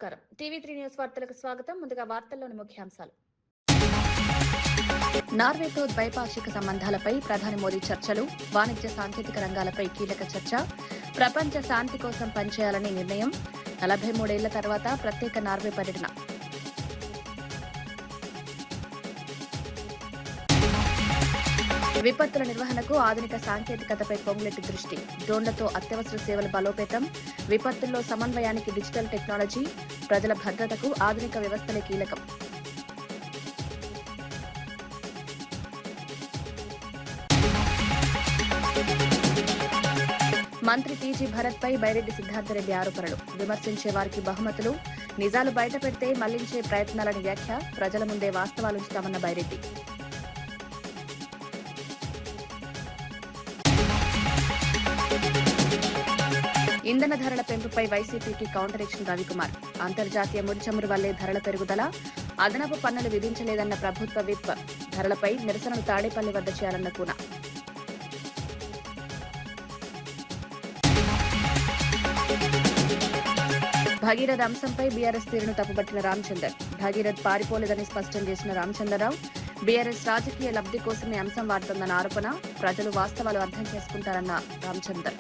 నమస్కారం. టీవీ3 న్యూస్ వార్తలకు స్వాగతం. ముందుగా వార్తల్లోని ముఖ్యాంశాలు. నార్వేతో ద్వైపాక్షిక సంబంధాలపై ప్రధాని మోదీ చర్చలు, వాణిజ్య సాంకేతిక రంగాలపై కీలక చర్చ, ప్రపంచ శాంతి కోసం పనిచేయాలని నిర్ణయం, 43 ఏళ్ల తర్వాత ప్రత్యేక నార్వే పర్యటన. విపత్తుల నిర్వహణకు ఆధునిక సాంకేతికతపై పొంగులెత్తి దృష్టి, డ్రోన్లతో అత్యవసర సేవల బలోపేతం, విపత్తుల్లో సమన్వయానికి డిజిటల్ టెక్నాలజీ, ప్రజల భద్రతకు ఆధునిక వ్యవస్థలే కీలకం. మంత్రి టీజీ భరత్ పై బైరెడ్డి సిద్ధార్థరెడ్డి ఆరోపణలు, విమర్శించే వారికి బహుమతులు, నిజాలు బయటపెడితే మళ్లించే ప్రయత్నాలని వ్యాఖ్య, ప్రజల ముందే వాస్తవాలుంచుతామన్న బైరెడ్డి. ఇంధన ధరల పెంపుపై వైసీపీకి కౌంటర్ ఇచ్చిన రవికుమార్, అంతర్జాతీయ ముడి చమురు వల్లే ధరల పెరుగుదల, అదనపు పన్నులు విధించలేదన్న ప్రభుత్వ విప్, ధరలపై నిరసనలు తాడేపల్లి వద్ద చేయాలన్న కూన. భగీరథ్ అంశంపై బీఆర్ఎస్ తీరును తప్పుబట్టిన రామచందర్, భగీరథ్ పారిపోలేదని స్పష్టం చేసిన రామచంద్రరావు, బీఆర్ఎస్ రాజకీయ లబ్ధి కోసమే అంశం వాడుతోందన్న ఆరోపణ, ప్రజలు వాస్తవాలు అర్థం చేసుకుంటారన్న రామచందర్.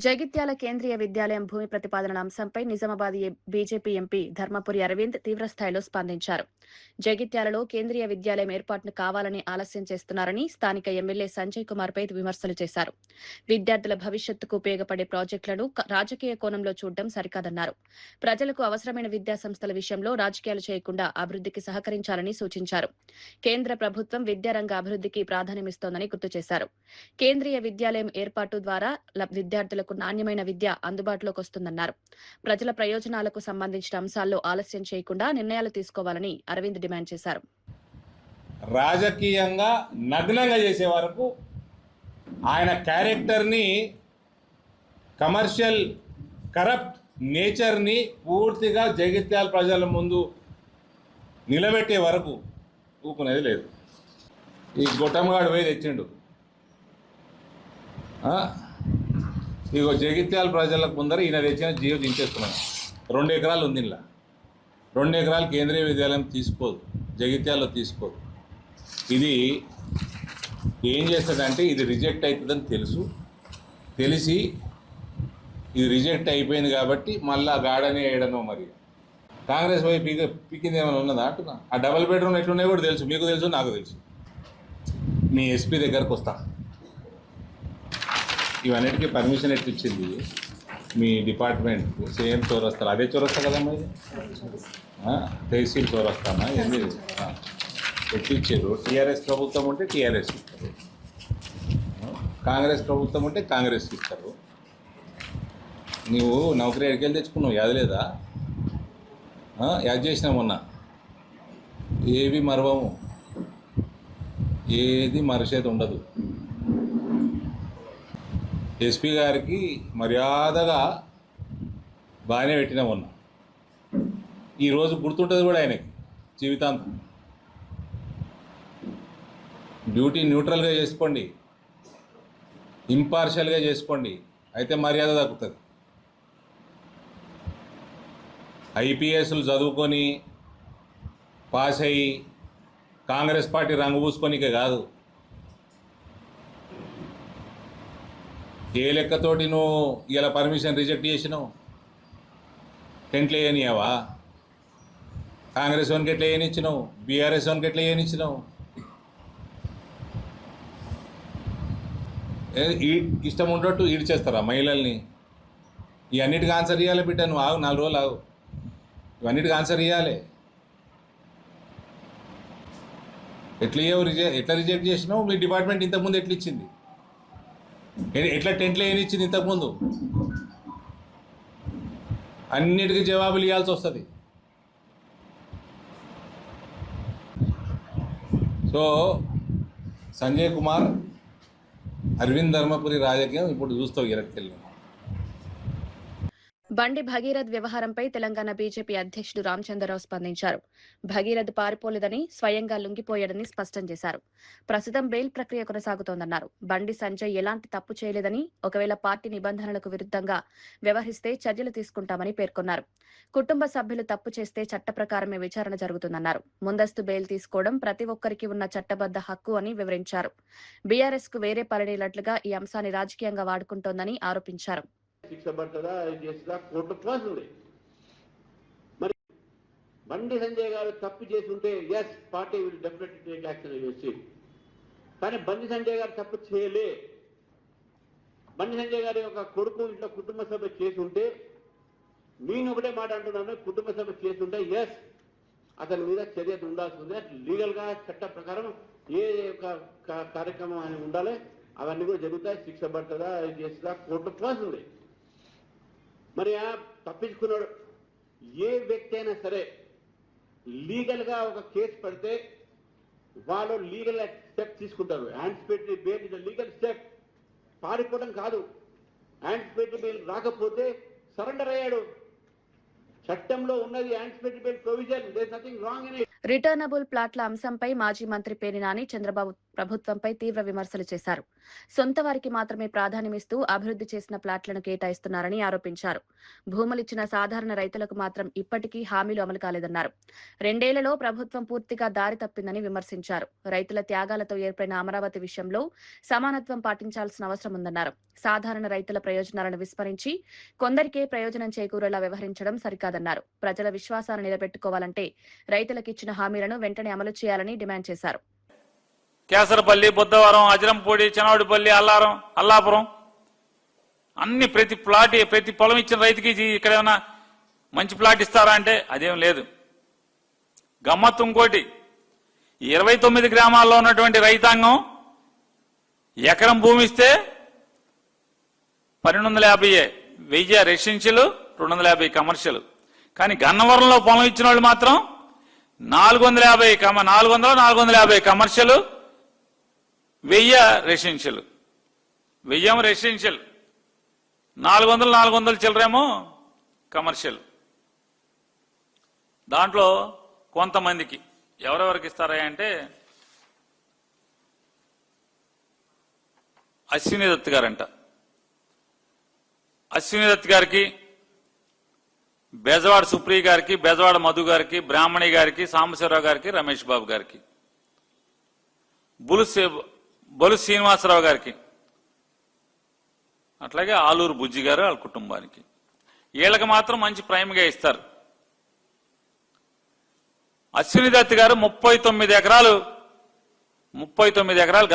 జగిత్యాల కేంద్రీయ విద్యాలయం భూమి ప్రతిపాదనల అంశంపై నిజామాబాద్ బీజేపీ ఎంపీ ధర్మపురి అరవింద్ తీవ్రస్థాయిలో స్పందించారు. జగిత్యాలలో కేంద్రీయ విద్యాలయం ఏర్పాటును కావాలని ఆలస్యం చేస్తున్నారని స్థానిక ఎమ్మెల్యే సంజయ్ కుమార్ పై విమర్శలు చేశారు. విద్యార్థుల భవిష్యత్తుకు ఉపయోగపడే ప్రాజెక్టులను రాజకీయ కోణంలో చూడడం సరికాదన్నారు. ప్రజలకు అవసరమైన విద్యా సంస్థల విషయంలో రాజకీయాలు చేయకుండా అభివృద్ధికి సహకరించాలని సూచించారు. కేంద్ర ప్రభుత్వం విద్యారంగ అభివృద్ధికి ప్రాధాన్యమిస్తోందని గుర్తు చేశారు. కేంద్రీయ విద్యాలయం ఏర్పాటు ద్వారా విద్యార్థులకు నాణ్యమైన విద్య అందుబాటులోకి వస్తుందన్నారు. ప్రజల ప్రయోజనాలకు సంబంధించిన అంశాల్లో ఆలస్యం చేయకుండా నిర్ణయాలు తీసుకోవాలని అరవింద్ డిమాండ్ చేశారు. రాజకీయంగా నగ్నంగా చేసే వరకు ఆయన క్యారెక్టర్ని, కమర్షియల్ కరప్ట్ నేచర్ని పూర్తిగా జగిత్యాల ప్రజల ముందు నిలబెట్టే వరకు ఊకునేది లేదు. ఈ గొట్టంగాడు పోయి తెచ్చిండు. ఇగో జగిత్యాల ప్రజలకు ముందర ఈయన తెచ్చిన జీవో దించేస్తున్నాను. 2 ఎకరాలు ఉంది ఇలా. 2 ఎకరాలు కేంద్రీయ విద్యాలయం తీసుకోదు, జగిత్యాలలో తీసుకోదు. ఇది ఏం చేస్తుందంటే ఇది రిజెక్ట్ అవుతుందని తెలిసి ఇది రిజెక్ట్ అయిపోయింది కాబట్టి మళ్ళీ గాడనే వేయడనో మరి కాంగ్రెస్ పోయి పీకింది ఏమైనా ఉన్నదా అంటున్నా. ఆ డబల్ బెడ్రూమ్ ఎట్లున్నాయో కూడా తెలుసు, మీకు తెలుసు, నాకు తెలుసు. మీ ఎస్పీ దగ్గరకు వస్తా. ఇవన్నిటికీ పర్మిషన్ ఎట్టిచ్చింది మీ డిపార్ట్మెంట్? సేమ్ చౌరస్తా, అదే చౌరస్తా కదమ్మా ఇది, తహసీల్ చౌరస్తానా ఏంది ఎట్టిచ్చారు? టీఆర్ఎస్ ప్రభుత్వం ఉంటే టీఆర్ఎస్ ఇస్తారు, కాంగ్రెస్ ప్రభుత్వం ఉంటే కాంగ్రెస్ ఇస్తారు. నువ్వు నౌకరీ ఎక్కడికి తెచ్చుకున్నావు? యాద లేదా? యాద చేసినా మొన్న. ఏవి మరవము, ఏది మరచేది ఉండదు. ఎస్పీ గారికి మర్యాదగా బాగానే పెట్టినా ఉన్నా. ఈరోజు గుర్తుంటుంది కూడా ఆయనకి జీవితాంతం. డ్యూటీ న్యూట్రల్గా చేసుకోండి, ఇంపార్షియల్గా చేసుకోండి, అయితే మర్యాద దక్కుతుంది. ఐపీఎస్లు చదువుకొని పాస్ అయ్యి కాంగ్రెస్ పార్టీ రంగు పూసుకొనికే కాదు, ఏ లెక్కతోటి నువ్వు ఇలా పర్మిషన్ రిజెక్ట్ చేసినావు? టెంట్లు వేయనియావా? కాంగ్రెస్ వానికి ఎట్లా వేయనిచ్చినావు? బీఆర్ఎస్ వానికి ఎట్లా వేయనిచ్చినావు? ఇష్టం ఉండట్టు ఈడ్చేస్తారా మహిళల్ని? ఇవన్నిటికి ఆన్సర్ ఇవ్వాలి బిడ్డ. నువ్వు ఆగు, 4 రోజులు ఆగు, ఇవన్నిటికి ఆన్సర్ ఇవ్వాలి. ఎట్లా రిజెక్ట్ చేసినావు? మీ డిపార్ట్మెంట్ ఇంతకుముందు ఎట్లా ఇచ్చింది? ఎట్లా టెంట్లో ఏనిచ్చింది ఇంతకుముందు? అన్నిటికీ జవాబులు ఇవ్వాల్సి వస్తుంది. సో సంజయ్ కుమార్, అరవింద్ ధర్మపురి రాజకీయం ఇప్పుడు చూస్తావు ఇరక్కెళ్ళి. బండి భగీరథ్ వ్యవహారంపై తెలంగాణ బీజేపీ అధ్యక్షుడు రామచంద్రరావు స్పందించారు. భగీరథ్ పారిపోలేదని, స్వయంగా లొంగిపోయాడని స్పష్టం చేశారు. ప్రస్తుతం బెయిల్ ప్రక్రియ కొనసాగుతోందన్నారు. బండి సంజయ్ ఎలాంటి తప్పు చేయలేదని, ఒకవేళ పార్టీ నిబంధనలకు విరుద్ధంగా వ్యవహరిస్తే చర్యలు తీసుకుంటామని పేర్కొన్నారు. కుటుంబ సభ్యులు తప్పు చేస్తే చట్ట ప్రకారమే విచారణ జరుగుతుందన్నారు. ముందస్తు బెయిల్ తీసుకోవడం ప్రతి ఒక్కరికి ఉన్న చట్టబద్ద హక్కు అని వివరించారు. బీఆర్ఎస్ కు వేరే పనిలేనట్లుగా ఈ అంశాన్ని రాజకీయంగా వాడుకుంటోందని ఆరోపించారు. శిక్ష పడుతుందా చేస్తుందా కోర్టు క్లాస్ ఉంది. మరి బండి సంజయ్ గారు తప్పు చేసి ఉంటే his party will definitely take action against him. కానీ బండి సంజయ్ గారు తప్పు చేయలే. బండి సంజయ్ గారి యొక్క కొడుకు ఇంట్లో కుటుంబ సభ చేసి ఉంటే, నేను ఒకటే మాట అంటున్నాను, కుటుంబ సభ చేసి ఉంటే ఎస్ అతని మీద చర్య ఉండాల్సి ఉంది. లీగల్ గా చట్ట ప్రకారం ఏ కార్యక్రమం ఆయన ఉండాలి, అవన్నీ కూడా జరుగుతాయి. శిక్ష పడుతుందా చేస్తుందా కోర్టు క్లాస్ ఉంది. మరి తప్పించుకున్నాడు. ఏ వ్యక్తి అయినా సరే లీగల్ గా ఒక కేసు పడితే వాళ్ళు లీగల్ స్టెప్ తీసుకుంటారు. Anticipatory bail is legal step. పారిపోవడం కాదు. యాంటిసిపేటరీ బెయిల్ రాకపోతే సరెండర్ అయ్యాడు. చట్టంలో ఉన్నది anticipatory bail provision. There is nothing wrong in it. Returnable ప్లాట్ల అంశంపై మాజీ మంత్రి పేర్ని నాని చంద్రబాబు ప్రభుత్వంపై తీవ్ర విమర్శలు చేశారు. సొంత వారికి మాత్రమే ప్రాధాన్యమిస్తూ అభివృద్ధి చేసిన ప్లాట్లను కేటాయిస్తున్నారని ఆరోపించారు. భూములిచ్చిన సాధారణ రైతులకు మాత్రం ఇప్పటికీ హామీలు అమలు కాలేదన్నారు. 2 ఏళ్లలో ప్రభుత్వం పూర్తిగా దారి తప్పిందని విమర్శించారు. రైతుల త్యాగాలతో ఏర్పడిన అమరావతి విషయంలో సమానత్వం పాటించాల్సిన అవసరం ఉందన్నారు. సాధారణ రైతుల ప్రయోజనాలను విస్మరించి కొందరికే ప్రయోజనం చేకూరేలా వ్యవహరించడం సరికాదన్నారు. ప్రజల విశ్వాసాన్ని నిలబెట్టుకోవాలంటే రైతులకిచ్చిన హామీలను వెంటనే అమలు చేయాలని డిమాండ్ చేశారు. కేసరపల్లి, బుద్ధవరం, అజరంపూడి, చెనవడిపల్లి, అల్లాపురం అన్ని ప్రతి పొలం ఇచ్చిన రైతుకి ఇక్కడ ఏమైనా మంచి ప్లాట్ ఇస్తారా అంటే అదేం లేదు. గమ్మత్తు ఇంకోటి, 29 గ్రామాల్లో ఉన్నటువంటి రైతాంగం ఎకరం భూమి ఇస్తే 1250, 1000 రెసిడెన్షియల్, 250 కమర్షియల్. కానీ గన్నవరంలో పొలం ఇచ్చిన వాళ్ళు మాత్రం 450 కమర్షియల్, 1000 రెసిడెన్షియల్. 1000 రెసిడెన్షియల్, 400 చిల్లరేమో కమర్షియల్. దాంట్లో కొంతమందికి ఎవరెవరికి ఇస్తారా అంటే అశ్విని దత్ గారంట. అశ్విని దత్ గారికి, బెజవాడ సుప్రియ గారికి, బెజవాడ మధు గారికి, బ్రాహ్మణి గారికి, సాంబశివరావు గారికి, రమేష్ బాబు గారికి, బొలు శ్రీనివాసరావు గారికి, అట్లాగే ఆలూరు బుజ్జి గారు వాళ్ళ కుటుంబానికి. వీళ్ళకి మాత్రం మంచి ప్రైమ్గా ఇస్తారు. అశ్విని దత్ గారు 39 ఎకరాలు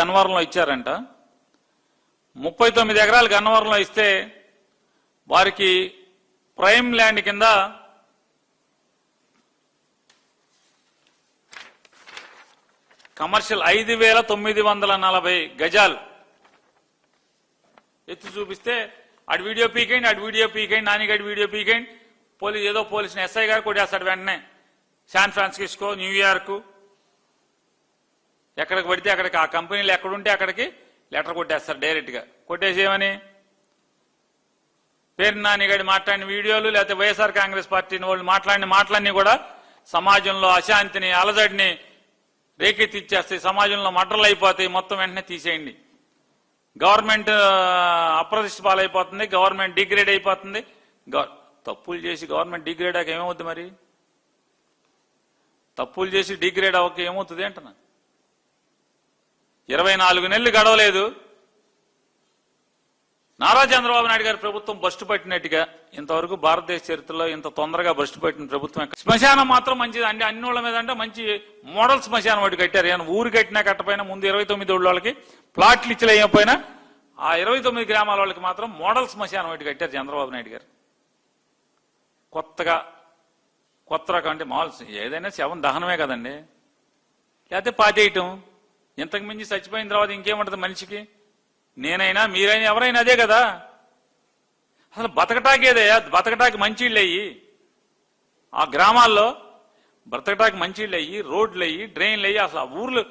గన్నవరంలో ఇచ్చారంట. 39 ఎకరాలు గన్నవరంలో ఇస్తే వారికి ప్రైమ్ ల్యాండ్ కింద కమర్షియల్ 5940 గజాలు ఎత్తి చూపిస్తే అటు వీడియో పీకేయండి, నానిగడి వీడియో పీకేయండి. పోలీసుని ఎస్ఐ గారు కొట్టేస్తాడు వెంటనే. శాన్ ఫ్రాన్సిస్కో, న్యూయార్క్, ఎక్కడికి పడితే అక్కడికి, ఆ కంపెనీలు ఎక్కడుంటే అక్కడికి లెటర్ కొట్టేస్తారు డైరెక్ట్ గా. కొట్టేసేమని పేర్ని నానిగడి మాట్లాడిన వీడియోలు, లేకపోతే వైఎస్ఆర్ కాంగ్రెస్ పార్టీ వాళ్ళు మాట్లాడిన మాటలన్నీ కూడా సమాజంలో అశాంతిని, అలజడిని రేకెత్తిచ్చేస్తాయి. సమాజంలో మర్డర్లు అయిపోతాయి. మొత్తం వెంటనే తీసేయండి. గవర్నమెంట్ అప్రతిష్ట పాలైపోతుంది, గవర్నమెంట్ డిగ్రేడ్ అయిపోతుంది. తప్పులు చేసి గవర్నమెంట్ డిగ్రేడ్ అయ్యాక ఏమవుతుంది? మరి తప్పులు చేసి డిగ్రేడ్ అవ్వక ఏమవుతుంది అంటున్నా. 24 నెలలు గడవలేదు, నారా చంద్రబాబు నాయుడు గారి ప్రభుత్వం బస్టు పట్టినట్టుగా ఇంతవరకు భారతదేశ చరిత్రలో ఇంత తొందరగా బస్టు పట్టిన ప్రభుత్వం. శ్మశానం మాత్రం మంచిది అండి. అన్ని ఊళ్ళ మీద అంటే మంచి మోడల్ శ్మశానం ఒకటి కట్టారు. ఊరు కట్టినా కట్టపోయినా ముందు 29 ఊళ్ళ వాళ్ళకి ప్లాట్లు ఇచ్చలేకపోయినా ఆ 29 గ్రామాల వాళ్ళకి మాత్రం మోడల్ శ్మశానం ఒకటి కట్టారు చంద్రబాబు నాయుడు గారు. కొత్త రకం అంటే మామూలు ఏదైనా శవం దహనమే కదండి, లేకపోతే పాతేయటం. ఇంతకు మించి చచ్చిపోయిన తర్వాత ఇంకేముంటది మనిషికి? నేనైనా మీరైనా ఎవరైనా అదే కదా. అసలు బతకటాకేదయ్యా, బతకటాకి మంచిళ్ళు అయ్యి ఆ గ్రామాల్లో బ్రతకటాకి మంచిళ్ళు అయ్యి, రోడ్లు అయ్యి, డ్రైన్లు అయ్యి, అసలు ఆ ఊర్లు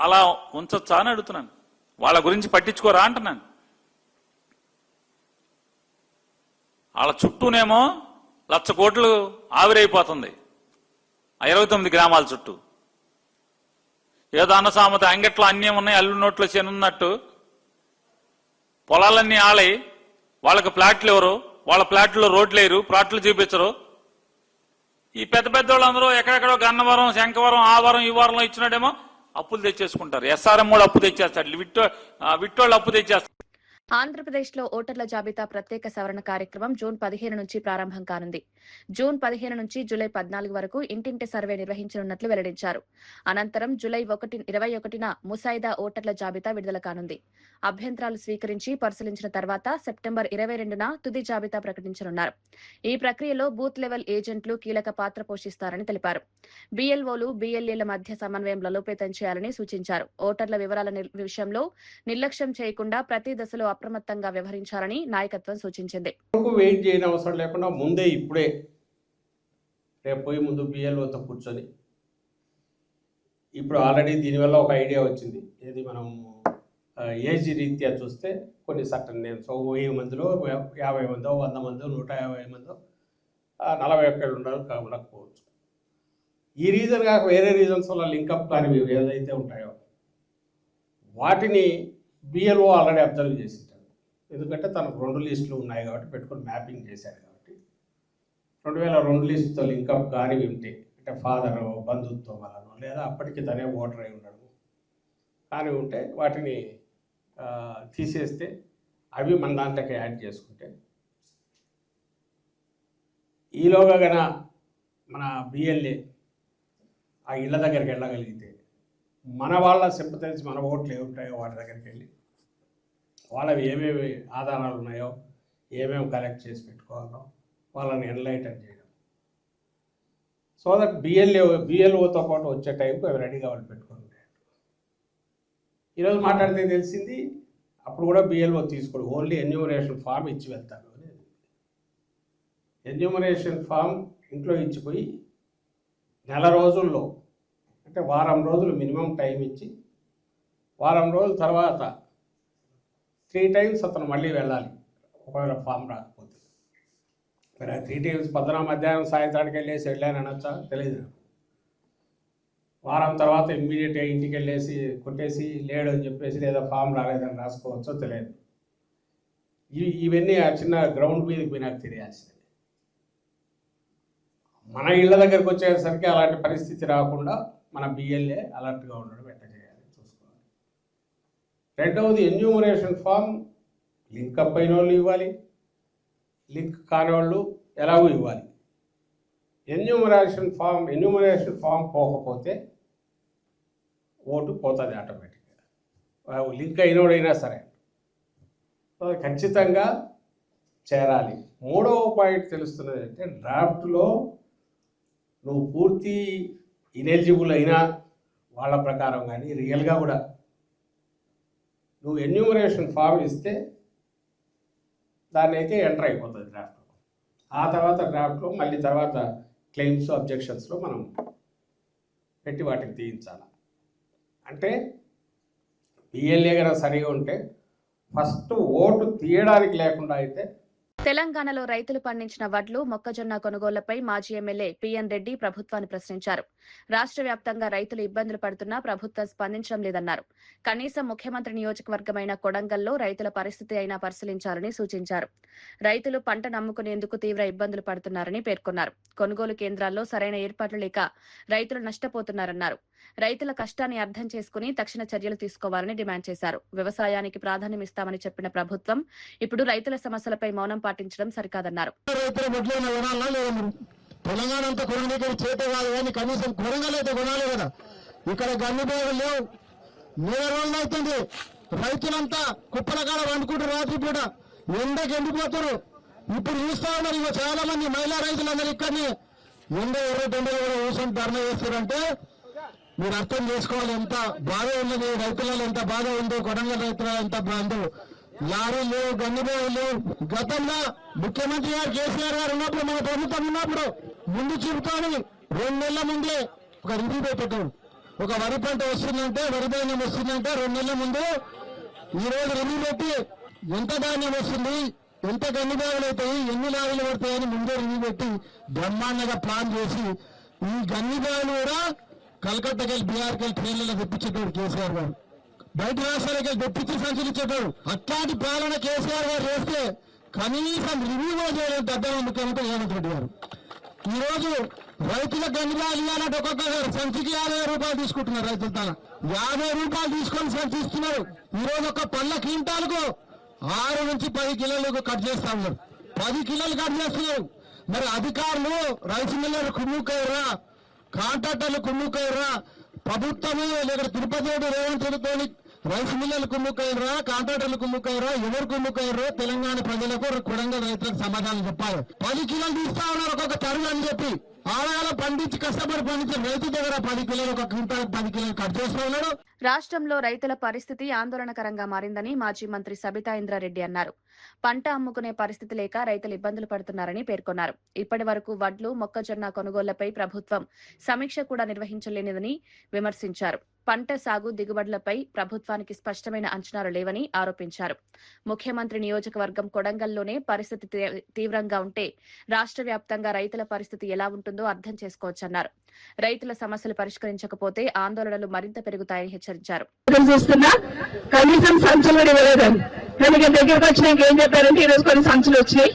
అలా ఉంచొచ్చా అని అడుగుతున్నాను. వాళ్ళ గురించి పట్టించుకోరా అంటున్నాను. వాళ్ళ చుట్టూనేమో 1,00,000 కోట్లు ఆవిరైపోతుంది ఆ 29 గ్రామాల చుట్టూ. ఏదో అన్న సామెత అంగట్లో అన్నీ ఉన్నాయి అల్లు నోట్లో చేనున్నట్టు పొలాలన్నీ ఆళై వాళ్ళకి ప్లాట్లు ఎవరు, వాళ్ళ ప్లాట్లో రోడ్లు వేయరు, ప్లాట్లు చూపించరు. ఈ పెద్ద పెద్ద వాళ్ళందరూ ఎక్కడెక్కడో గన్నవరం, శంకవరం, ఆ వారం ఈ వారంలో ఇచ్చినాడేమో అప్పులు తెచ్చేసుకుంటారు. SRM కూడా అప్పు తెచ్చేస్తాడు, విట్టోళ్ళు అప్పు తెచ్చేస్తారు. ఆంధ్రప్రదేశ్లో ఓటర్ల జాబితా ప్రత్యేక సవరణ కార్యక్రమం జూన్ 15 నుంచి ప్రారంభం కానుంది. జూన్ 15 నుంచి జూలై 14 వరకు ఇంటింటి సర్వే నిర్వహించనున్నట్లు వెల్లడించారు. అనంతరం జూలై 21న ముసాయిదా ఓటర్ల జాబితా విడుదల కానుంది. అభ్యంతరాలు స్వీకరించి పరిశీలించిన తర్వాత సెప్టెంబర్ 22న తుది జాబితా ప్రకటించనున్నారు. ఈ ప్రక్రియలో బూత్ లెవెల్ ఏజెంట్లు కీలక పాత్ర పోషిస్తారని తెలిపారు. BLOలు, BLAల మధ్య సమన్వయం బలోపేతం చేయాలని సూచించారు. ఓటర్ల వివరాల విషయంలో నిర్లక్ష్యం చేయకుండా ప్రతి దశలో అప్రమత్తంగా వ్యవహరించాలని నాయకత్వం సూచించింది. వెయిట్ చేయని అవసరం లేకుండా ముందే ఇప్పుడే రేపు పోయి ముందు BLOతో కూర్చొని ఇప్పుడు ఆల్రెడీ దీనివల్ల ఒక ఐడియా వచ్చింది. ఏది మనం ఏజ్ రీత్యా చూస్తే కొన్ని సర్టన్ నేమ్స్ 1000 మందిలో 50 మందో 100 మందో 150 మందో 41 ఉండకపోవచ్చు. ఈ రీజన్ కాక వేరే రీజన్స్ వల్ల లింకప్ కానీ ఏదైతే ఉంటాయో వాటిని BLO ఆల్రెడీ అబ్జర్వ్ చేసింటారు. ఎందుకంటే తనకు 2 లిస్టులు ఉన్నాయి కాబట్టి పెట్టుకొని మ్యాపింగ్ చేశారు కాబట్టి 2002 లిస్టుతో లింకప్ కానివి ఉంటే అంటే ఫాదర్ బంధుత్వం వలన లేదా అప్పటికి తనే ఓటర్ అయి ఉండడం కానీ ఉంటే వాటిని తీసేస్తే అవి మన దాంట్లోకి యాడ్ చేసుకుంటే ఈలోగా గన మన BLA ఆ ఇళ్ళ దగ్గరికి వెళ్ళగలిగితే మన వాళ్ళ సింపతైజ్ మన ఓట్లు ఏముంటాయో వాటి దగ్గరికి వెళ్ళి వాళ్ళవి ఏమేమి ఆధారాలు ఉన్నాయో ఏమేమి కలెక్ట్ చేసి పెట్టుకోవాలో వాళ్ళని ఎన్లైటన్ చేయడం సో దట్ BLOతో పాటు వచ్చే టైంకు అవి రెడీగా వాళ్ళు పెట్టుకొని ఉంటాయి. ఈరోజు మాట్లాడితే తెలిసింది అప్పుడు కూడా BLO తీసుకోడు, ఓన్లీ ఎన్యూమరేషన్ ఫామ్ ఇచ్చి వెళ్తారు అని. ఎన్యూమరేషన్ ఫామ్ ఇంట్లో ఇచ్చిపోయి నెల రోజుల్లో అంటే వారం రోజులు మినిమం టైం ఇచ్చి వారం రోజుల తర్వాత 3 times అతను మళ్ళీ వెళ్ళాలి ఒకవేళ ఫామ్ రాకపోతే. మరి 3 times పొద్దున మధ్యాహ్నం సాయంత్రానికి వెళ్ళేసి వెళ్ళాను అనొచ్చా తెలియదు. వారం తర్వాత ఇమ్మీడియట్గా ఇంటికి వెళ్ళేసి కొట్టేసి లేడు అని చెప్పేసి లేదా ఫామ్ రాలేదని రాసుకోవచ్చో తెలియదు. ఇవన్నీ ఆ చిన్న గ్రౌండ్ మీదకి పోయి నాకు తెలియాల్సింది. మన ఇళ్ళ దగ్గరకు వచ్చేసరికి అలాంటి పరిస్థితి రాకుండా మన BLA అలర్ట్గా ఉండడం ఎట్లా చేయాలి చూసుకోవాలి. రెండవది ఎన్యూమరేషన్ ఫామ్ లింకప్ అయిన వాళ్ళు ఇవ్వాలి, లింక్ కాని వాళ్ళు ఎలాగో ఇవ్వాలి. ఎన్యూమరేషన్ ఫామ్ పోకపోతే ఓటు పోతుంది ఆటోమేటిక్గా, లింక్ అయినోడైనా సరే. ఖచ్చితంగా చేరాలి. మూడవ పాయింట్ తెలుస్తున్నది అంటే డ్రాఫ్ట్లో నువ్వు పూర్తి ఇనెలిజిబుల్ అయినా వాళ్ళ ప్రకారం కానీ రియల్గా కూడా నువ్వు ఎన్యూమరేషన్ ఫామ్ ఇస్తే దాన్ని అయితే ఎంటర్ అయిపోతుంది డ్రాఫ్ట్లో. ఆ తర్వాత డ్రాఫ్ట్లో మళ్ళీ తర్వాత క్లెయిమ్స్ అబ్జెక్షన్స్లో మనం పెట్టి వాటిని తీయించాలి. అంటే BLA కనుక సరిగా ఉంటే ఫస్ట్ ఓటు తీయడానికి లేకుండా అయితే. తెలంగాణలో రైతులు పండించిన వడ్లు, మొక్కజొన్న కొనుగోళ్లపై మాజీ ఎమ్మెల్యే PN రెడ్డి ప్రభుత్వాన్ని ప్రశ్నించారు. రాష్ట్ర వ్యాప్తంగా రైతులు ఇబ్బందులు పడుతున్నా ప్రభుత్వం స్పందించడం లేదన్నారు. కనీసం ముఖ్యమంత్రి నియోజకవర్గమైన కొడంగల్లో రైతుల పరిస్థితి అయినా పరిశీలించాలని సూచించారు. రైతులు పంట నమ్ముకునేందుకు తీవ్ర ఇబ్బందులు పడుతున్నారని పేర్కొన్నారు. కొనుగోలు కేంద్రాల్లో సరైన ఏర్పాట్లు లేక రైతులు నష్టపోతున్నారన్నారు. రైతుల కష్టాన్ని అర్థం చేసుకుని తక్షణ చర్యలు తీసుకోవాలని డిమాండ్ చేశారు. వ్యవసాయానికి ప్రాధాన్యమిస్తామని చెప్పిన ప్రభుత్వం ఇప్పుడు రైతుల సమస్యలపై మౌనం పాటించడం సరికాదన్నారు. తెలంగాణ అంతా కొనడానికి చేత కాదు కానీ కనీసం కొనగలు అయితే కొనాలి కదా. ఇక్కడ గన్నుబోగులు లేవు. 3 రోజులు అవుతుంది. రైతులంతా కుప్పల కాడ వండుకుంటారు. రాత్రి పూట ఎండకి ఎండిపోతారు. ఇప్పుడు చూస్తా ఉన్నారు. ఇక చాలా మంది మహిళా రైతులందరూ ఇక్కడిని ఎండ ఎర్రటెండలో కూడా కూర్చొని ధర్నా చేస్తారంటే మీరు అర్థం చేసుకోవాలి ఎంత బాధ ఉన్నది. రైతులలో ఎంత బాధ ఉందో, కొడంగల్ రైతుల ఎంత బాధ. లారీలు లేవు, గన్నుబోగులు లేవు. గతంలో ముఖ్యమంత్రి గారు కేసీఆర్ గారు ఉన్నప్పుడు, మన ప్రభుత్వం ఉన్నప్పుడు ముందు చూపుతాను 2 నెలల ముందే ఒక రివ్యూ పెట్టడం. ఒక వరి పంట వస్తుందంటే, వరి ధాన్యం వస్తుందంటే 2 నెలల ముందు ఈరోజు రివ్యూ పెట్టి ఎంత ధాన్యం వస్తుంది, ఎంత గన్ని బ్యాగులు అవుతాయి, ఎన్ని లారీలు పడతాయని ముందే రివ్యూ పెట్టి బ్రహ్మాండంగా ప్లాన్ చేసి ఈ గన్ని బ్యాగులు కూడా కలకత్తాకి వెళ్ళి బీహార్కి వెళ్ళి ట్రైన్లలో తెప్పించేటోడు కేసీఆర్ గారు, బయట రాష్ట్రాలకి వెళ్ళి తెప్పించి సంచరించేటోడు. అట్లాంటి పాలన కేసీఆర్ గారు చేస్తే కనీసం రివ్యూ కూడా చేయలేదు దద్దమ్మ ముఖ్యమంత్రి రేవంత్ రెడ్డి గారు. ఈ రోజు రైతులకు గన్ని బ్యాగులు ఇవ్వాలంటే ఒక్కొక్కరు సంచికి 50 రూపాయలు తీసుకుంటున్నారు. రైతుల తన 50 రూపాయలు తీసుకొని సంచి ఇస్తున్నారు. ఈ రోజు ఒక పళ్ళ క్వింటాలకు 6 నుంచి 10 కిలోలు కట్ చేస్తా ఉన్నారు. 10 కిలోలు కట్ చేస్తున్నారు. మరి అధికారులు రైస్ మిల్లర్లు కుమ్ముకయ్యరా, కాంట్రాక్టర్లు కుమ్ముకయ్యరా, ప్రభుత్వము లేదా తిరుపతి రేవంత్ రెడ్డితో రైస్ మిల్లర్లు కుమ్ముకయ్యరా, కాంట్రాక్టర్లు కుమ్ముకయ్యరా, ఎవరు కుమ్ముకయ్యరో తెలంగాణ ప్రజలకు కొడంగల్ రైతులకు సమాధానం చెప్పాలి. 10 కిలోలు తీస్తా ఉన్నారు ఒక్కొక్క తరుగు అని చెప్పి ఆలయాలు పండించి కష్టపడి పండించిన రైతు దగ్గర 10 కిలోలు ఒక క్వింటాల్ 10 కిలోలు కట్ చేస్తా ఉన్నాడు. రాష్ట్రంలో రైతుల పరిస్థితి ఆందోళనకరంగా మారిందని మాజీ మంత్రి సబితా ఇంద్రారెడ్డి అన్నారు. పంట అమ్ముకునే పరిస్థితి లేక రైతులు ఇబ్బందులు పడుతున్నారని పేర్కొన్నారు. ఇప్పటి వరకు వడ్లు, మొక్కజొన్న కొనుగోళ్లపై ప్రభుత్వం సమీక్ష కూడా నిర్వహించలేనిదని విమర్శించారు. పంట సాగు దిగుబడులపై ప్రభుత్వానికి స్పష్టమైన అంచనాలు లేవని ఆరోపించారు. ముఖ్యమంత్రి నియోజకవర్గం కొడంగల్లోనే పరిస్థితి తీవ్రంగా ఉంటే రాష్ట్ర వ్యాప్తంగా రైతుల పరిస్థితి ఎలా ఉంటుందో అర్థం చేసుకోవచ్చన్నారు. రైతుల సమస్యలు పరిష్కరించకపోతే ఆందోళనలు మరింత పెరుగుతాయని హెచ్చరించారు. కనీసం సంచులు ఇవ్వలేదని దగ్గరకు వచ్చినాక ఏం చెప్పారంటే ఈ రోజు కొన్ని సంచులు వచ్చినాయి,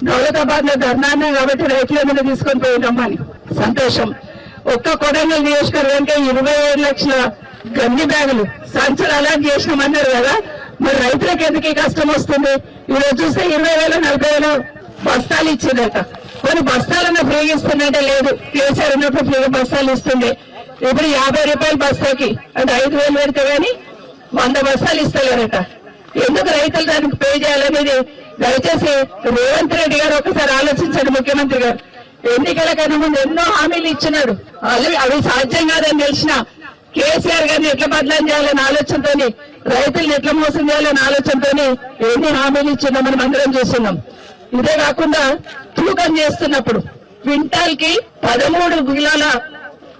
దౌలతాబాద్ లో ధర్నాన్ని కాబట్టి రైతుల మీద తీసుకొని పోయినామని. సంతోషం. ఒక్క కొడంగల్ నియోజకవర్గానికి 27 లక్షల గన్ని బ్యాగులు సంచులు అలాట్ చేసినామన్నారు కదా, మరి రైతులకు ఎందుకు కష్టం వస్తుంది? ఈ రోజు చూస్తే 20,000 40,000 బస్తాలు ఇచ్చిందట. కొన్ని బస్తాలన్నా ఫ్రీగా ఇస్తుందంటే లేదు. కేసీఆర్ ఉన్నప్పుడు ఫ్రీగా బస్తాలు ఇస్తుంది. ఇప్పుడు 50 రూపాయలు బస్తాకి అంటే 5,000 పెడితే గానీ 100 బస్తాలు ఇస్తలేరట. ఎందుకు రైతులు దానికి పే చేయాలనేది దయచేసి రేవంత్ రెడ్డి గారు ఒకసారి ఆలోచించండి. ముఖ్యమంత్రి గారు ఎన్నికల కన్నా ముందు ఎన్నో హామీలు ఇచ్చినాడు. అవి సాధ్యం కాదని తెలిసిన కేసీఆర్ గారిని ఎట్లా బదలాం చేయాలని ఆలోచనతో, రైతులను ఎట్లా మోసం చేయాలని ఆలోచనతో ఎన్ని హామీలు ఇచ్చినా మనం అందరం చేస్తున్నాం. ఇదే కాకుండా తూకం చేస్తున్నప్పుడు క్వింటాల్ కి 13 కిలోల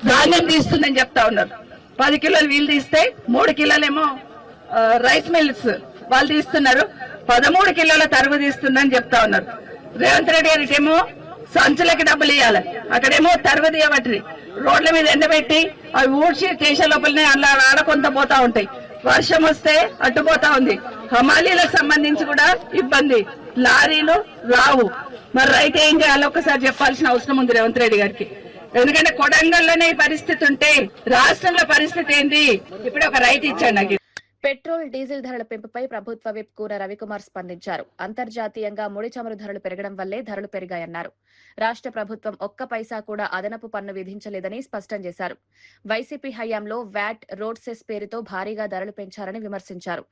ధాన్యం తీస్తుందని చెప్తా ఉన్నారు. 10 కిలోలు వీళ్ళు తీస్తే 3 కిలోలేమో రైస్ మిల్స్ వాళ్ళు తీస్తున్నారు. 13 కిలోల తరుగు తీస్తుందని చెప్తా ఉన్నారు. రేవంత్ రెడ్డి గారికి ఏమో సంచులకి డబ్బులు ఇవ్వాలి, అక్కడేమో తరుగు తీయబట్టి రోడ్ల మీద ఎండబెట్టి అవి ఊడ్చి చేసే లోపలనే అలా ఆడ కొంత పోతా ఉంటాయి. వర్షం వస్తే అడ్డుపోతా ఉంది. హమాలీలకు సంబంధించి కూడా ఇబ్బంది, లారీలు రావు. మరి రైతు ఏం చేయాలో ఒకసారి చెప్పాల్సిన అవసరం ఉంది రేవంత్ రెడ్డి గారికి. ఎందుకంటే కొడంగల్లోనే ఈ పరిస్థితి ఉంటే రాష్ట్రంలో పరిస్థితి ఏంటి? ఇప్పుడు ఒక రైతు ఇచ్చాడు నాకు. పెట్రోల్, డీజిల్ ధరల పెంపుపై ప్రభుత్వ విప్ కూర రవికుమార్ స్పందించారు. అంతర్జాతీయంగా ముడి చమురు ధరలు పెరగడం వల్లే ధరలు పెరిగాయన్నారు. రాష్ట్ర ప్రభుత్వం ఒక్క పైసా కూడా అదనపు పన్ను విధించలేదని స్పష్టం చేశారు. వైసీపీ హయాంలో వ్యాట్, రోడ్ సెస్ పేరుతో భారీగా ధరలు పెంచారని విమర్శించారు.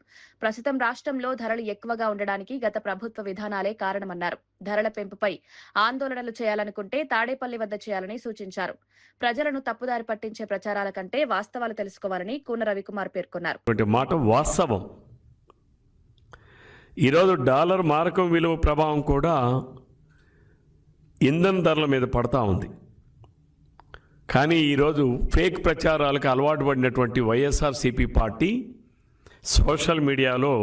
ప్రస్తుతం రాష్ట్రంలో ధరలు ఎక్కువగా ఉండడానికి గత ప్రభుత్వ విధానాలే కారణమన్నారు. ధరల పెంపుపై ఆందోళనలు చేయాలనుకుంటే తాడేపల్లి వద్ద చేయాలని సూచించారు. ప్రజలను తప్పుదారి పట్టించే ప్రచారాల కంటే వాస్తవాలు తెలుసుకోవాలని కూన రవికుమార్ పేర్కొన్నారు. వాస్తవం. ఈరోజు డాలర్ మారకం విలువ ప్రభావం కూడా ఇంధన ధరల మీద పడతా ఉంది. కానీ ఈరోజు ఫేక్ ప్రచారాలకు అలవాటు పడినటువంటి వైఎస్ఆర్సీపీ పార్టీ సోషల్ మీడియాలో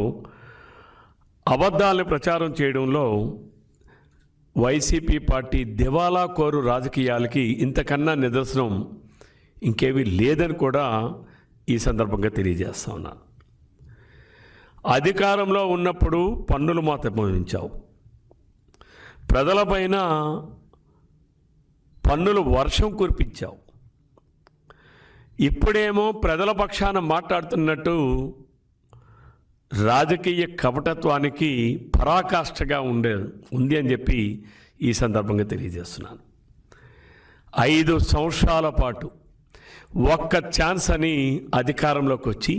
అబద్ధాలను ప్రచారం చేయడంలో వైసీపీ పార్టీ దివాలా కోరు రాజకీయాలకి ఇంతకన్నా నిదర్శనం ఇంకేమీ లేదని కూడా ఈ సందర్భంగా తెలియజేస్తా ఉన్నాను. అధికారంలో ఉన్నప్పుడు పన్నులు మాత్రం మోయించావు, ప్రజలపైన పన్నులు వర్షం కురిపించావు. ఇప్పుడేమో ప్రజల పక్షాన మాట్లాడుతున్నట్టు రాజకీయ కపటత్వానికి పరాకాష్ఠగా ఉంది అని చెప్పి ఈ సందర్భంగా తెలియజేస్తున్నాను. 5 సంవత్సరాల పాటు ఒక్క ఛాన్స్ అని అధికారంలోకి వచ్చి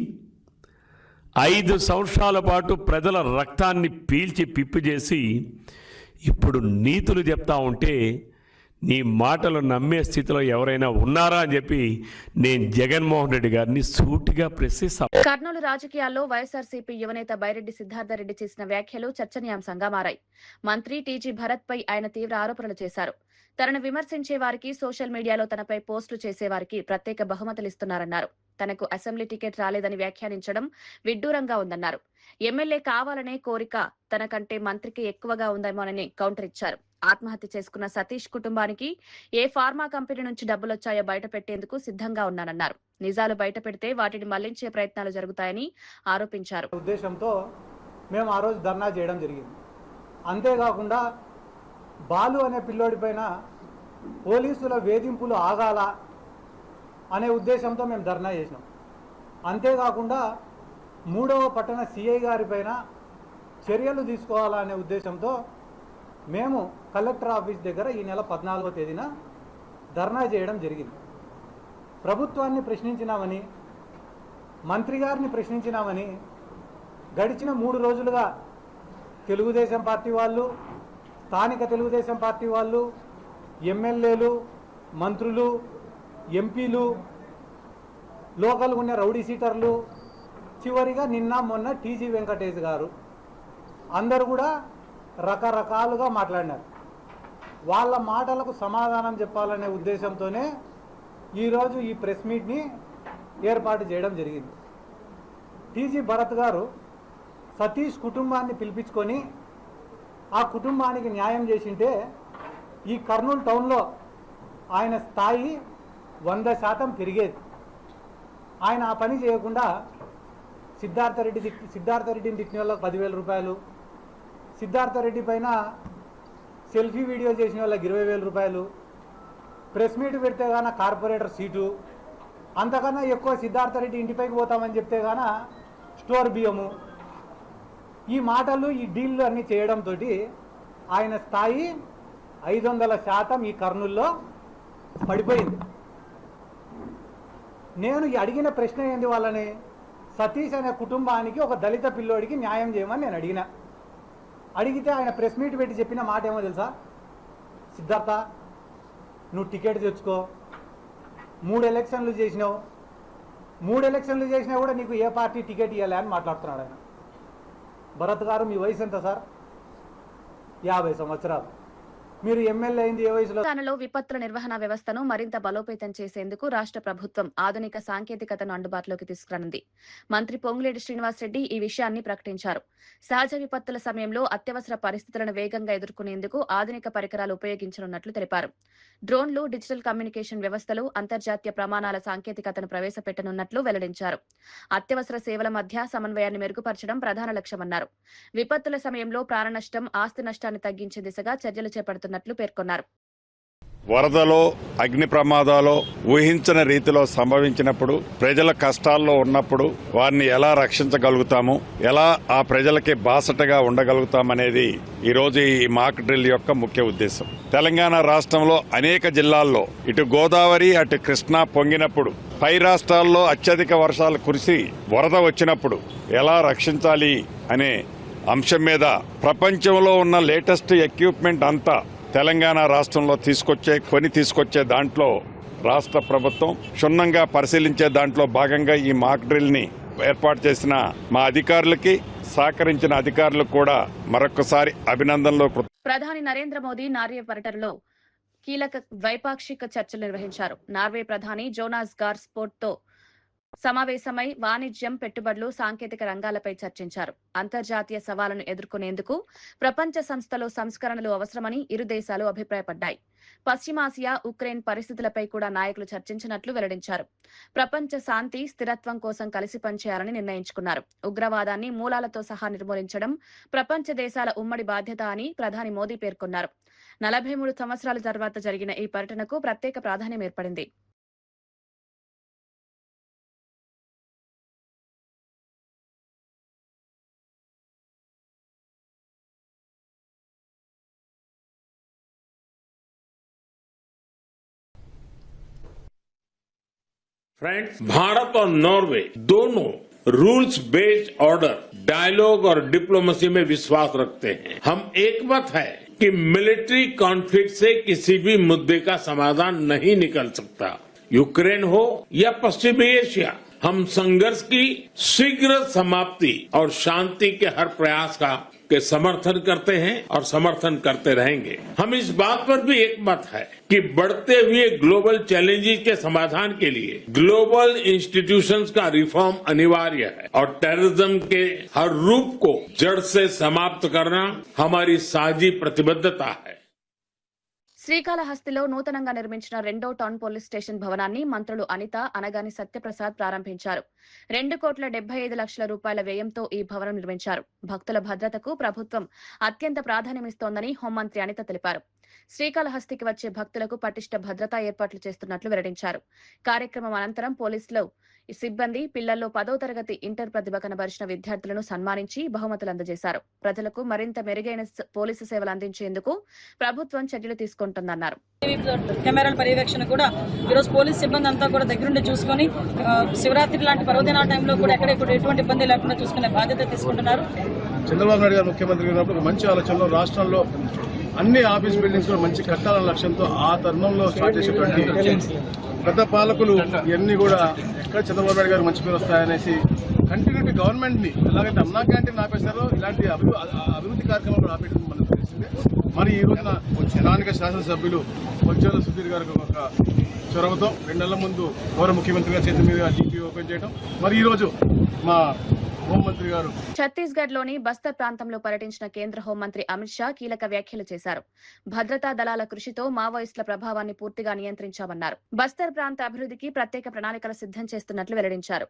5 సంవత్సరాల పాటు ప్రజల రక్తాన్ని పీల్చి పిప్పి చేసి ఇప్పుడు నీతులు చెప్తా ఉంటే నీ మాటలు నమ్మే స్థితిలో ఎవరైనా ఉన్నారా అని చెప్పి నేను జగన్మోహన్ రెడ్డి గారిని సూటిగా ప్రశ్నిస్తాను. కర్నూలు రాజకీయాల్లో వైఎస్ఆర్సీపీ యువనేత బైరెడ్డి సిద్ధార్థరెడ్డి చేసిన వ్యాఖ్యలు చర్చనీయాంశంగా మారాయి. మంత్రి టీజీ భరత్ పై ఆయన తీవ్ర ఆరోపణలు చేశారు. తనను విమర్శించే వారికి, సోషల్ మీడియాలో తనపై పోస్టులు చేసేవారికి ప్రత్యేక బహుమతులు ఇస్తున్నారన్నారు. తనకు అసెంబ్లీ టికెట్ రాలేదని వ్యాఖ్యానించడం విడ్డూరంగా ఉందన్నారు. ఎమ్మెల్యే కావాలనే కోరిక తనకంటే మంత్రికి ఎక్కువగా ఉందేమోనని కౌంటర్ ఇచ్చారు. ఆత్మహత్య చేసుకున్న సతీష్ కుటుంబానికి ఏ ఫార్మా కంపెనీ నుంచి డబ్బులొచ్చాయో బయటపెట్టేందుకు సిద్ధంగా ఉన్నానన్నారు. నిజాలు బయటపెడితే వాటిని మళ్లించే ప్రయత్నాలు జరుగుతాయని ఆరోపించారు. ఉద్దేశంతో మేము ఆ రోజు ధర్నా చేయడం జరిగింది. అంతేకాకుండా బాలు అనే పిల్లోడి పైన పోలీసుల వేధింపులు ఆగాల అనే ఉద్దేశంతో మేము ధర్నా చేసినాం. అంతేకాకుండా 3వ పట్టణ సిఐ గారి పైన చర్యలు తీసుకోవాలనే ఉద్దేశంతో మేము కలెక్టర్ ఆఫీస్ దగ్గర ఈ నెల 14వ తేదీన ధర్నా చేయడం జరిగింది. ప్రభుత్వాన్ని ప్రశ్నించినామని, మంత్రి గారిని ప్రశ్నించినామని గడిచిన 3 రోజులుగా తెలుగుదేశం పార్టీ వాళ్ళు, స్థానిక తెలుగుదేశం పార్టీ వాళ్ళు, ఎమ్మెల్యేలు, మంత్రులు, ఎంపీలు, లోకల్ ఉన్న రౌడీ సీటర్లు, చివరిగా నిన్న మొన్న టీజీ వెంకటేష్ గారు అందరూ కూడా రకరకాలుగా మాట్లాడినారు. వాళ్ళ మాటలకు సమాధానం చెప్పాలనే ఉద్దేశంతోనే ఈరోజు ఈ ప్రెస్ మీట్ని ఏర్పాటు చేయడం జరిగింది. టీజీ భరత్ గారు సతీష్ కుటుంబాన్ని పిలిపించుకొని ఆ కుటుంబానికి న్యాయం చేసింటే ఈ కర్నూలు టౌన్లో ఆయన స్థాయి 100% పెరిగేది. ఆయన ఆ పని చేయకుండా సిద్ధార్థరెడ్డిని తిట్టిన వాళ్ళకి 10,000 రూపాయలు, సిద్ధార్థరెడ్డి పైన సెల్ఫీ వీడియో చేసిన వాళ్ళకి 20,000 రూపాయలు, ప్రెస్ మీట్ పెడితే గాన కార్పొరేటర్ సీటు, అంతకన్నా ఎక్కువ సిద్ధార్థరెడ్డి ఇంటిపైకి పోతామని చెప్తే గాన స్టోర్ బియ్యము, ఈ మాటలు ఈ డీల్లు అన్నీ చేయడంతో ఆయన స్థాయి 500% ఈ కర్నూల్లో పడిపోయింది. నేను అడిగిన ప్రశ్న ఏంది, వాళ్ళని సతీష్ అనే కుటుంబానికి ఒక దళిత పిల్లోడికి న్యాయం చేయమని నేను అడిగితే ఆయన ప్రెస్ మీట్ పెట్టి చెప్పిన మాట ఏమో తెలుసా? సిద్ధార్థ, నువ్వు టికెట్ తెచ్చుకో, 3 ఎలక్షన్లు చేసినావు, 3 ఎలక్షన్లు చేసినా కూడా నీకు ఏ పార్టీ టికెట్ ఇవ్వాలి అని మాట్లాడుతున్నాడు ఆయన. భరత్ గారు, మీ వయసు ఎంత సార్? 50 సంవత్సరాలు. మీరు ఎమ్మెల్యే అయింది ఏ వయసులో? తెలంగాణలో విపత్తుల నిర్వహణ వ్యవస్థను మరింత బలోపేతం చేసేందుకు రాష్ట్ర ప్రభుత్వం ఆధునిక సాంకేతికతను అందుబాటులోకి తీసుకురానుంది. మంత్రి పొంగులేటి శ్రీనివాసరెడ్డి ఈ విషయాన్ని ప్రకటించారు. సహజ విపత్తుల సమయంలో అత్యవసర పరిస్థితులను వేగంగా ఎదుర్కొనేందుకు ఆధునిక పరికరాలు ఉపయోగించనున్నట్లు తెలిపారు. డ్రోన్లు, డిజిటల్ కమ్యూనికేషన్ వ్యవస్థలు, అంతర్జాతీయ ప్రమాణాల సాంకేతికతను ప్రవేశపెట్టనున్నట్లు వెల్లడించారు. అత్యవసర సేవల మధ్య సమన్వయాన్ని మెరుగుపరచడం ప్రధాన లక్ష్యమన్నారు. విపత్తుల సమయంలో ప్రాణ నష్టం, ఆస్తి నష్టాన్ని తగ్గించే దిశగా చర్యలు చేపడుతున్నారు పేర్కొన్నారు. వరదలో, అగ్ని ప్రమాదాలు ఊహించని రీతిలో సంభవించినప్పుడు, ప్రజల కష్టాల్లో ఉన్నప్పుడు వారిని ఎలా రక్షించగలుగుతాము, ఎలా ఆ ప్రజలకి బాసటగా ఉండగలుగుతామనేది ఈరోజు ఈ మాక్ డ్రిల్ యొక్క ముఖ్య ఉద్దేశం. తెలంగాణ రాష్ట్రంలో అనేక జిల్లాల్లో ఇటు గోదావరి అటు కృష్ణా పొంగినప్పుడు, పై రాష్ట్రాల్లో అత్యధిక వర్షాలు కురిసి వరద వచ్చినప్పుడు ఎలా రక్షించాలి అనే అంశం మీద ప్రపంచంలో ఉన్న లేటెస్ట్ ఎక్విప్మెంట్ అంతా తెలంగాణ రాష్ట్రంలో తీసుకొచ్చే దాంట్లో రాష్ట్ర ప్రభుత్వం క్షుణ్ణంగా పరిశీలించే దాంట్లో భాగంగా ఈ మాక్ డ్రిల్ ని ఏర్పాటు చేసిన మా అధికారులకి, సహకరించిన అధికారులకు కూడా మరొకసారి అభినందనలు. ప్రధాని నరేంద్ర మోదీ నార్వే పర్యటనలో కీలక ద్వైపాక్షిక చర్చలు నిర్వహించారు. నార్వే ప్రధాని జోనాస్ గార్ స్పోర్ట్ తో సమావేశమై వాణిజ్యం, పెట్టుబడులు, సాంకేతిక రంగాలపై చర్చించారు. అంతర్జాతీయ సవాళ్లను ఎదుర్కొనేందుకు ప్రపంచ సంస్థలో సంస్కరణలు అవసరమని ఇరు దేశాలు అభిప్రాయపడ్డాయి. పశ్చిమాసియా, ఉక్రెయిన్ పరిస్థితులపై కూడా నాయకులు చర్చించినట్లు వెల్లడించారు. ప్రపంచ శాంతి, స్థిరత్వం కోసం కలిసి పనిచేయాలని నిర్ణయించుకున్నారు. ఉగ్రవాదాన్ని మూలాలతో సహా నిర్మూలించడం ప్రపంచ దేశాల ఉమ్మడి బాధ్యత అని ప్రధాని మోదీ పేర్కొన్నారు. 43 సంవత్సరాల తర్వాత జరిగిన ఈ పర్యటనకు ప్రత్యేక ప్రాధాన్యం ఏర్పడింది. फ्रेंड्स, भारत और नॉर्वे दोनों रूल्स बेस्ड ऑर्डर, डायलॉग और डिप्लोमेसी में विश्वास रखते हैं. हम एकमत है कि मिलिट्री कॉन्फ्लिक्ट से किसी भी मुद्दे का समाधान नहीं निकल सकता. यूक्रेन हो या पश्चिमी एशिया, हम संघर्ष की शीघ्र समाप्ति और शांति के हर प्रयास के समर्थन करते हैं और समर्थन करते रहेंगे। हम इस बात पर भी एकमत है कि बढ़ते हुए ग्लोबल चैलेंजेस के समाधान के लिए ग्लोबल इंस्टीट्यूशंस का रिफॉर्म अनिवार्य है और टेररिज्म के हर रूप को जड़ से समाप्त करना हमारी साझी प्रतिबद्धता है। శ్రీకాళహస్తిలో నూతనంగా నిర్మించిన 2వ టౌన్ పోలీస్ స్టేషన్ భవనాన్ని మంత్రులు అనిత, అనగాని సత్యప్రసాద్ ప్రారంభించారు. 2,75,00,000 రూపాయల వ్యయంతో ఈ భవనం నిర్మించారు. భక్తుల భద్రతకు ప్రభుత్వం అత్యంత ప్రాధాన్యమిస్తోందని హోంమంత్రి అనిత తెలిపారు. శ్రీకాళహస్తికి వచ్చే భక్తులకు పటిష్ట భద్రతా ఏర్పాట్లు చేస్తున్నట్లు వెల్లడించారు. కార్యక్రమం అనంతరం పోలీసులు సిబ్బంది పిల్లల్లో 10వ తరగతి ఇంటర్ ప్రతిభ కనబరిచిన విద్యార్థులను సన్మానించి బహుమతులు అందజేశారు. ప్రజలకు మరింత మెరుగైన పోలీసు సేవలు అందించేందుకు ప్రభుత్వం చర్యలు తీసుకుంటుందన్నారు. కెమెరాల పర్యవేక్షణ కూడా ఈరోజు పోలీస్ సిబ్బంది అంతా కూడా దగ్గరుండి చూసుకుని శివరాత్రి లాంటి పర్వదినాల టైంలో కూడా ఎక్కడెక్కడ ఎటువంటి ఇబ్బంది లేకుండా చూసుకునే బాధ్యత తీసుకుంటున్నారు. చంద్రబాబు నాయుడు గారు ముఖ్యమంత్రి ఉన్నప్పుడు ఒక మంచి ఆలోచనలో రాష్ట్రంలో అన్ని ఆఫీస్ బిల్డింగ్స్ కూడా మంచి కట్టాలన్న లక్ష్యంతో ఆ తరుణంలో స్టార్ట్ చేసేటువంటి గత పాలకులు ఇవన్నీ కూడా ఎక్కడ చంద్రబాబు నాయుడు గారు మంచి పేరు వస్తాయనేసి కంటిన్యూటీ గవర్నమెంట్ ని ఎలాగైతే అన్నా క్యాంటీన్ ఆపేశారో ఇలాంటి అభివృద్ధి కార్యక్రమాలు ఆపేయడం మనకు తెలిసిందే. మరి ఈ రోజున స్థానిక శాసనసభ్యులు బొజ్జల సుధీర్ గారికి ఒక చొరవతో 2 నెలల ముందు గౌరవ ముఖ్యమంత్రి గారి చేతి మీద జీపీ ఓపెన్ చేయడం, మరి ఈ రోజు మా హోంమంత్రి గారు ఛత్తీస్గఢ్ లోని బస్తర్ ప్రాంతంలో పర్యటించిన కేంద్ర హోంమంత్రి అమిత్ షా కీలక వ్యాఖ్యలు చేశారు. భద్రతా దళాల కృషితో మావోయిస్టుల ప్రభావాన్ని పూర్తిగా నియంత్రించామన్నారు. బస్తర్ ప్రాంత అభివృద్ధికి ప్రత్యేక ప్రణాళికలు సిద్ధం చేస్తున్నట్లు వెల్లడించారు.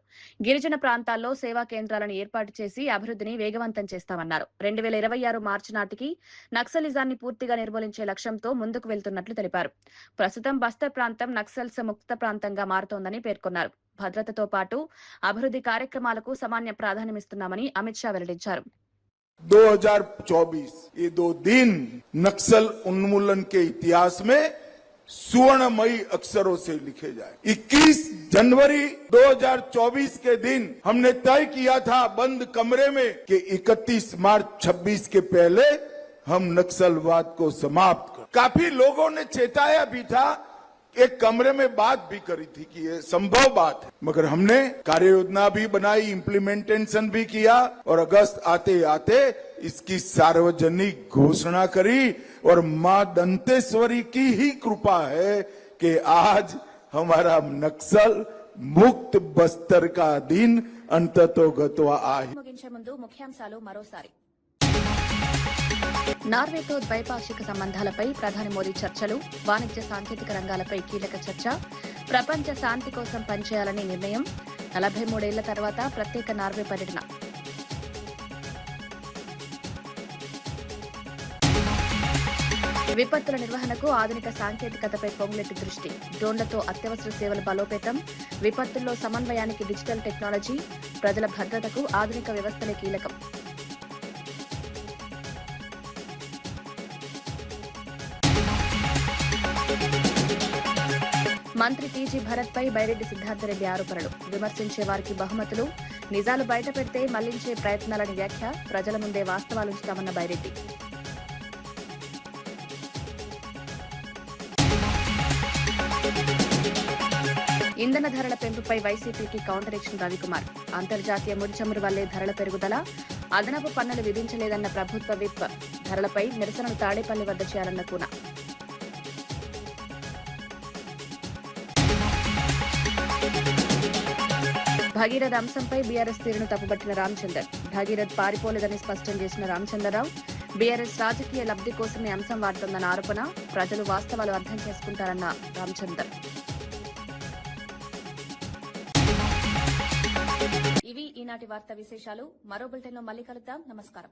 గిరిజన ప్రాంతాల్లో సేవా కేంద్రాలను ఏర్పాటు చేసి అభివృద్ధిని వేగవంతం చేస్తామన్నారు. 2026 మార్చి నాటికి నక్సలిజాన్ని పూర్తిగా నిర్మూలించే లక్ష్యంతో ముందుకు వెళ్తున్నట్లు తెలిపారు. ప్రస్తుతం బస్తర్ ప్రాంతం నక్సల్స్ ముక్త ప్రాంతంగా మారుతోందని పేర్కొన్నారు. భద్రతతో పాటు అభివృద్ధి కార్యక్రమాలకు సమాన ప్రాధాన్యమిస్తున్నామని అమిత్ షా వెల్లడించారు. 2024 ये 2 दिन नक्सल उन्मूलन के इतिहास में सुवर्णमयी अक्षरों से लिखे जाए। 21 जनवरी 2024 के दिन हमने तय किया था बंद कमरे में कि 31 मार्च 26 के पहले हम नक्सलवाद को समाप्त कर। काफी लोगों ने चेताया भी था, एक कमरे में बात भी करी थी कि ये संभव बात है, मगर हमने कार्य योजना भी बनाई, इम्प्लीमेंटेशन भी किया और अगस्त आते आते इसकी सार्वजनिक घोषणा करी। और मां दंतेश्वरी की ही कृपा है कि आज हमारा नक्सल मुक्त बस्तर का दिन अंततोगत्वा आए। ముగించే ముందు ముఖ్యాంశాలు మరోసారి. నార్వేతో ద్వైపాక్షిక సంబంధాలపై ప్రధాని మోదీ చర్చలు, వాణిజ్య సాంకేతిక రంగాలపై కీలక చర్చ, ప్రపంచ శాంతి కోసం పనిచేయాలని నిర్ణయం, 43 ఏళ్ల తర్వాత ప్రత్యేక నార్వే పర్యటన. విపత్తుల నిర్వహణకు ఆధునిక సాంకేతికతపై పొంగులెట్టి దృష్టి, డ్రోన్లతో అత్యవసర సేవలు బలోపేతం, విపత్తుల్లో సమన్వయానికి డిజిటల్ టెక్నాలజీ, ప్రజల భద్రతకు ఆధునిక వ్యవస్థలే కీలకం. మంత్రి టీజీ భరత్ పై బైరెడ్డి సిద్ధార్థరెడ్డి ఆరోపణలు, విమర్శించే వారికి బహుమతులు, నిజాలు బయటపెడితే మళ్లించే ప్రయత్నాలని వ్యాఖ్య, ప్రజల ముందే వాస్తవాలుంచుతామన్న బైరెడ్డి. ఇంధన ధరల పెంపుపై వైసీపీకి కౌంటర్ ఇచ్చిన రవికుమార్, అంతర్జాతీయ ముడి చమురు వల్లే ధరల పెరుగుదల, అదనపు పన్నులు విధించలేదన్న ప్రభుత్వ విప్, ధరలపై నిరసనలు తాడేపల్లి వద్ద చేయాలన్న కూన. భగీరథ్ అంశంపై బీఆర్ఎస్ తీరును తప్పుబట్టిన రామచందర్, భగీరథ్ పారిపోలేదని స్పష్టం చేసిన రామచంద్రరావు, బీఆర్ఎస్ రాజకీయ లబ్ధి కోసమే అంశం వాడుతోందన్న ఆరోపణ, ప్రజలు వాస్తవాలు అర్థం చేసుకుంటారన్న రామచందర్. ఇవి ఈనాటి వార్తా విశేషాలు. మరో బులెటిన్లో మళ్ళీ కలుద్దాం. నమస్కారం.